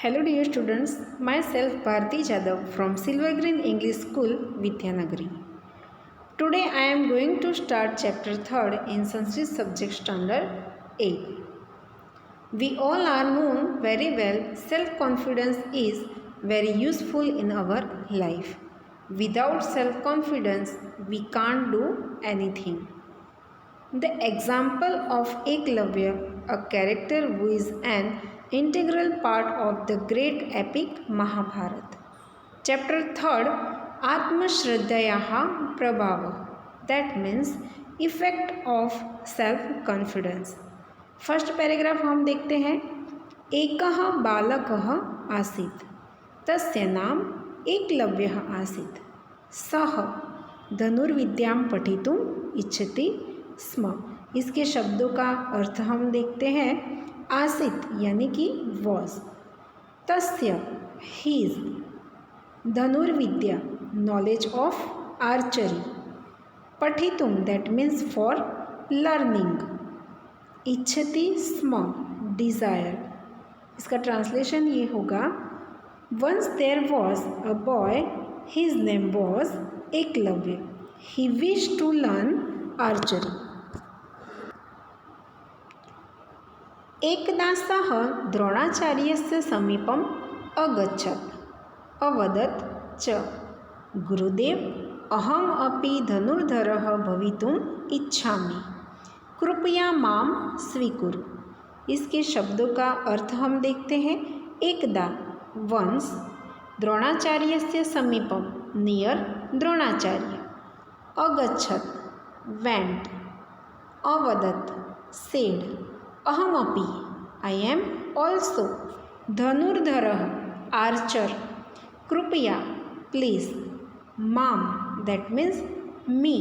Hello dear students, myself Bharti Jadhav from Silver Green English School, Vidyanagari. Today I am going to start chapter 3rd in Sanskrit subject standard 8. We all are known very well self-confidence is very useful in our life. Without self-confidence we can't do anything. The example of Eklavya, a character who is an integral part of the great epic Mahabharata. Chapter 3rd, Atmashraddhayaha Prabhava. That means effect of self-confidence. First paragraph हम देखते हैं. एकः बालकः आसीत् तस्य नाम एकलव्यः आसीत्. सः धनुर्विद्यां पठितुम् इच्छति स्म. इसके शब्दों का अर्थ हम देखते हैं. आसित यानी कि वॉज, तस्य हीज, धनुर्विद्या नॉलेज ऑफ आर्चरी, पठितुम दैट मीन्स फॉर लर्निंग, इच्छति स्म डिज़ायर. इसका ट्रांसलेशन ये होगा. Once there was a boy, his name was Eklavya. He wish to learn archery. एकदा सः द्रोणाचार्यस्य समीपम् अगच्छत्. अवदत् च, गुरुदेव अहम् अपि धनुर्धरः भवितुम् इच्छामि, कृपया मां स्वीकुरु. इसके शब्दों का अर्थ हम देखते हैं. एकदा वंस, द्रोणाचार्यस्य समीपम नियर द्रोणाचार्य, अगच्छत् वेंट, अवदत् सेड, अहमपि आई एम ऑल्सो, धनुर्धरः आर्चर, कृपया प्लीज, माम दैट मीन्स मी,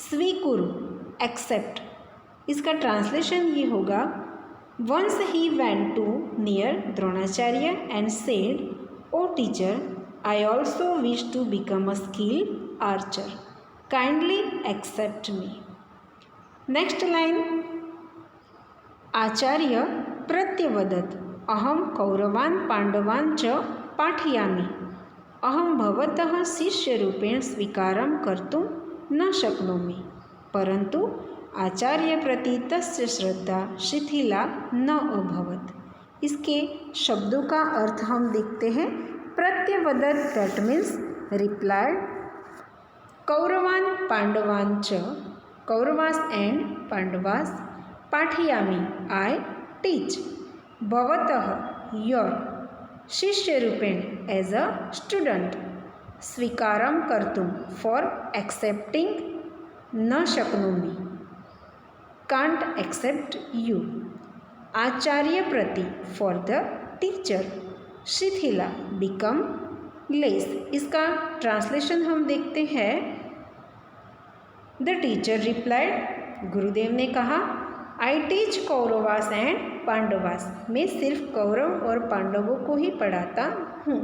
स्वीकुरु एक्सेप्ट. इसका ट्रांसलेशन ये होगा. Once he went to near Dronacharya and said, O teacher I also wish to become a skilled archer, kindly accept me. Next line. आचार्य प्रत्यवदत् अहम कौरवान् पांडवान् च पाठयामि, अहम भवतः शिष्यरूपेण स्वीकारं कर्तुं न शक्नोमि. परंतु आचार्य प्रति तस्य श्रद्धा शिथिला न अभवत्. इसके शब्दों का अर्थ हम देखते हैं. प्रत्यवदत् दैट मीन्स रिप्लाइड. कौरवान् पांडवान् च, कौरवास एंड पांडवास, पाठयामि आई टीच, भवतः योर, शिष्य रूपेण एज अ स्टूडेंट, स्वीकारं कर्तुं फॉर एक्सेप्टिंग, न शक्नोमि कांट एक्सेप्ट यू, आचार्य प्रति फॉर द टीचर, शिथिला बिकम लेस. इसका ट्रांसलेशन हम देखते हैं. द टीचर रिप्लाइड, गुरुदेव ने कहा, I teach Kauravas and Pandavas, मैं सिर्फ कौरव और पांडवों को ही पढ़ाता हूँ.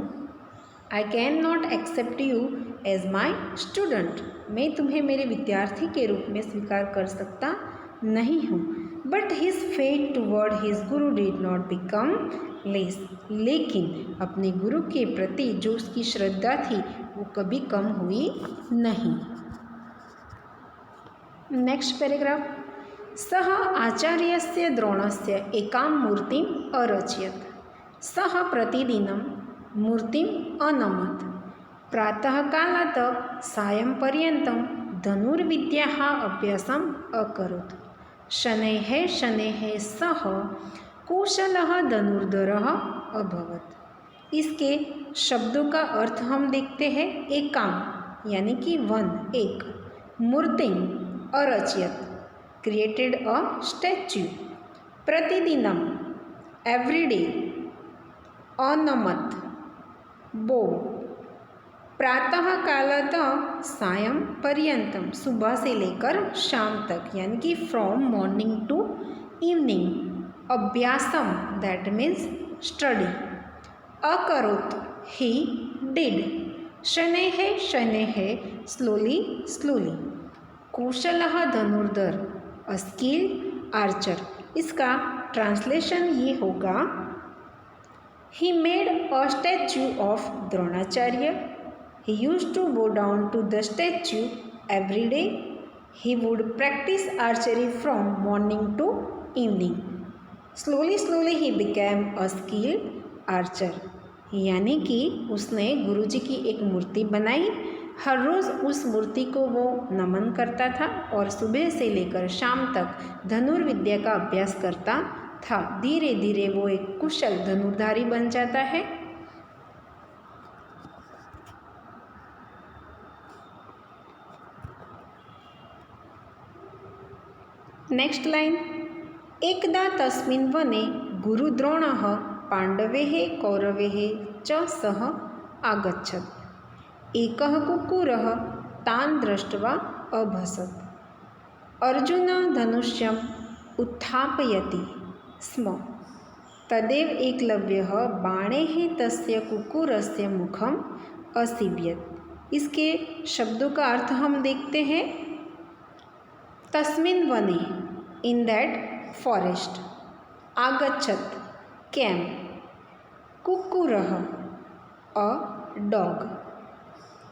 I can not accept you as my student, मैं तुम्हें मेरे विद्यार्थी के रूप में स्वीकार कर सकता नहीं हूँ. But his faith toward his Guru did not become less, लेकिन अपने गुरु के प्रति जो उसकी श्रद्धा थी वो कभी कम हुई नहीं. Next paragraph. सः आचार्यस्य द्रोणस्य एकां मूर्तिम् अरचयत्. सः प्रतिदिनं मूर्तिम् अनमत्. प्रातःकालात् सायंपर्यन्तं धनुर्विद्याः अभ्यासम् अकरोत्. शनैः शनैः सः कुशलः धनुर्धरः अभवत्. इसके शब्दों का अर्थ हम देखते हैं. एकाम यानी कि वन, एक, मूर्तिम अरचयत् created a statue, प्रतिदिनम every day, अनमत बो, प्रातः कालत सायं पर्यंतम सुबह से लेकर शाम तक यानी कि फ्रॉम मॉर्निंग टू इवनिंग, अभ्यासम दैट मीन्स स्टडी, अकरोत ही डिड, शनैः शनैः स्लोली स्लोली, कुशलः धनुर्धर अ स्किल्ड आर्चर. इसका ट्रांसलेशन ये होगा. He made a statue of Dronacharya. He used to go down to the statue every day. He would practice archery from morning to evening. Slowly he became a skilled archer. यानी कि उसने गुरुजी की एक मूर्ति बनाई। हर रोज़ उस मूर्ति को वो नमन करता था और सुबह से लेकर शाम तक धनुर्विद्या का अभ्यास करता था। धीरे धीरे वो एक कुशल धनुर्धारी बन जाता है। नेक्स्ट लाइन, एकदा तस्मिन् वने गुरुद्रोणः पाण्डवैः कौरवैः च सह आगच्छत्। एकः कुक्कुरः तान् दृष्ट्वा अभसत्। अर्जुन धनुष्यम् उत्थापयति स्म। तदेव एकलव्यः बाणैः तस्य कुक्कुरस्य मुखम् असीव्यत्। इसके शब्दों का अर्थ हम देखते हैं। तस्मिन् वने, इन दैट फॉरेस्ट, आगच्छत्, केम, कुक्कुरः, अ डॉग,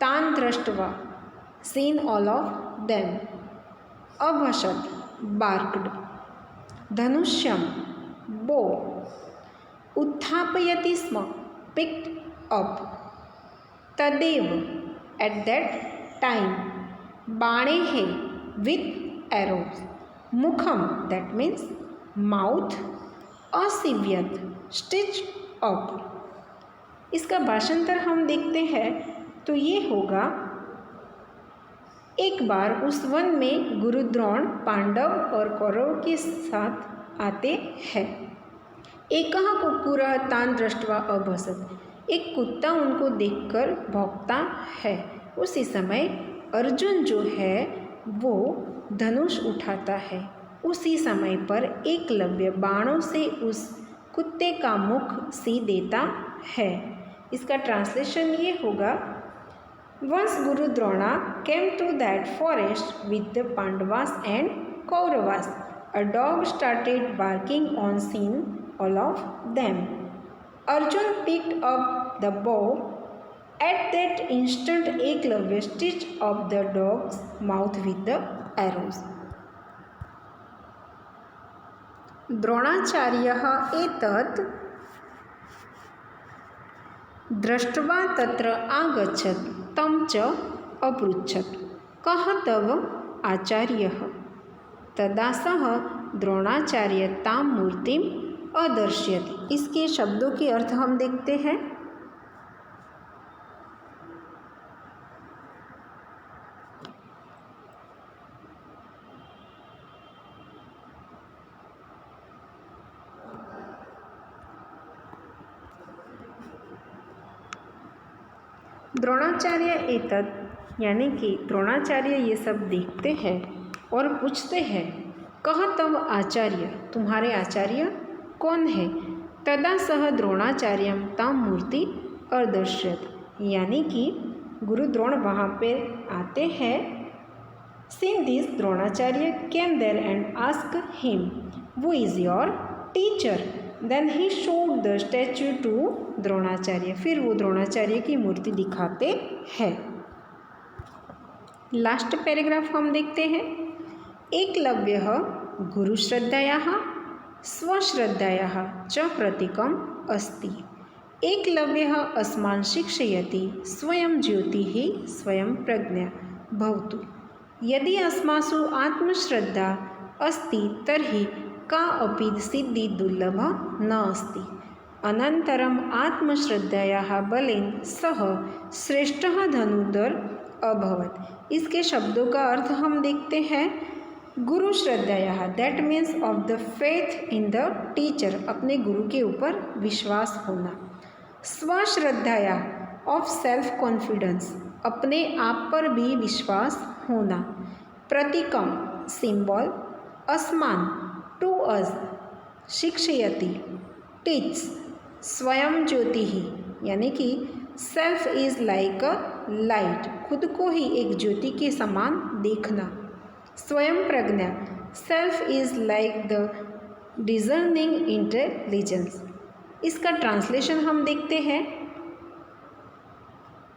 तान् दृष्ट्वा, सीन ऑल ऑफ देम, अभसत्, बार्क्ड, धनुष्यम, बो, उत्थापयति स्म, पिक्ड अप, तदेव, एट दैट टाइम, बाणैः, विथ arrows, मुखम, that means mouth, असीव्यत, stitched up। इसका भाषांतर हम देखते हैं तो ये होगा, एक बार उस वन में गुरुद्रोण पांडव और कौरव के साथ आते हैं। एकः कुक्कुरः तान् दृष्ट्वा अभसत्। एक कुत्ता उनको देखकर भौंकता है। उसी समय अर्जुन जो है वो धनुष उठाता है। उसी समय पर एकलव्य बाणों से उस कुत्ते का मुख सी देता है। इसका ट्रांसलेशन ये होगा, once guru Drona came to that forest with the Pandavas and Kauravas, a dog started barking on seen all of them. Arjun picked up the bow. At that instant Eklavya stitch up the dog's mouth with the arrows. द्रोणाचार्यः एतत् दृष्ट्वा तत्र आगच्छत्, तं च अपृच्छत्, कः तव आचार्यः? तदा सः द्रोणाचार्य तां मूर्तिम् अदर्शयत्। इसके शब्दों के अर्थ हम देखते हैं। द्रोणाचार्य एतत्, यानी कि द्रोणाचार्य ये सब देखते हैं और पूछते हैं, कह तव आचार्य, तुम्हारे आचार्य कौन है? तदा सह द्रोणाचार्यम ताम मूर्ति अदर्शयत्, यानी कि गुरु द्रोण वहाँ पे आते हैं। Seen this Dronacharya came there and ask him, who is your teacher? Then he showed the statue to Dronacharya. फिर वो द्रोणाचार्य की मूर्ति दिखाते हैं। लास्ट पैराग्राफ हम देखते हैं। एकलव्यः गुरुश्रद्धयाः स्वश्रद्धयाः च प्रतीकम् अस्ति। एकलव्यः अस्मान् शिक्षयति, स्वयं ज्योतिः स्वयं प्रज्ञा भवतु। यदि अस्मासु आत्मश्रद्धा अस्ति तर्हि का अपि सिद्धि दुर्लभा न अस्ति। अनन्तरम् आत्मश्रद्धयाः बलेन सह श्रेष्ठः धनुर्धर अभवत्। इसके शब्दों का अर्थ हम देखते हैं। गुरु श्रद्धयाः, that means of the faith in the teacher, अपने गुरु के ऊपर विश्वास होना। स्वश्रद्धया, ऑफ सेल्फ कॉन्फिडेंस, अपने आप पर भी विश्वास होना। प्रतीकम, सिंबल। अस्मान, टू अस। शिक्षयति, टीच। स्वयं ज्योति ही, यानी कि self is like a light, खुद को ही एक ज्योति के समान देखना। स्वयं प्रज्ञा, self is like the discerning intelligence. इसका ट्रांसलेशन हम देखते हैं।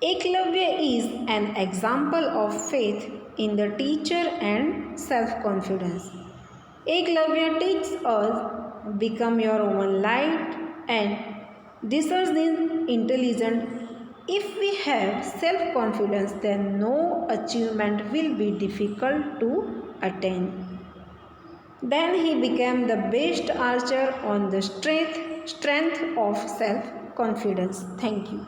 Eklavya is an example of faith in the teacher and self confidence. Eklavya teach us become your own light and discern intelligent. If we have self-confidence, then no achievement will be difficult to attain. Then he became the best archer on the strength of self-confidence. Thank you.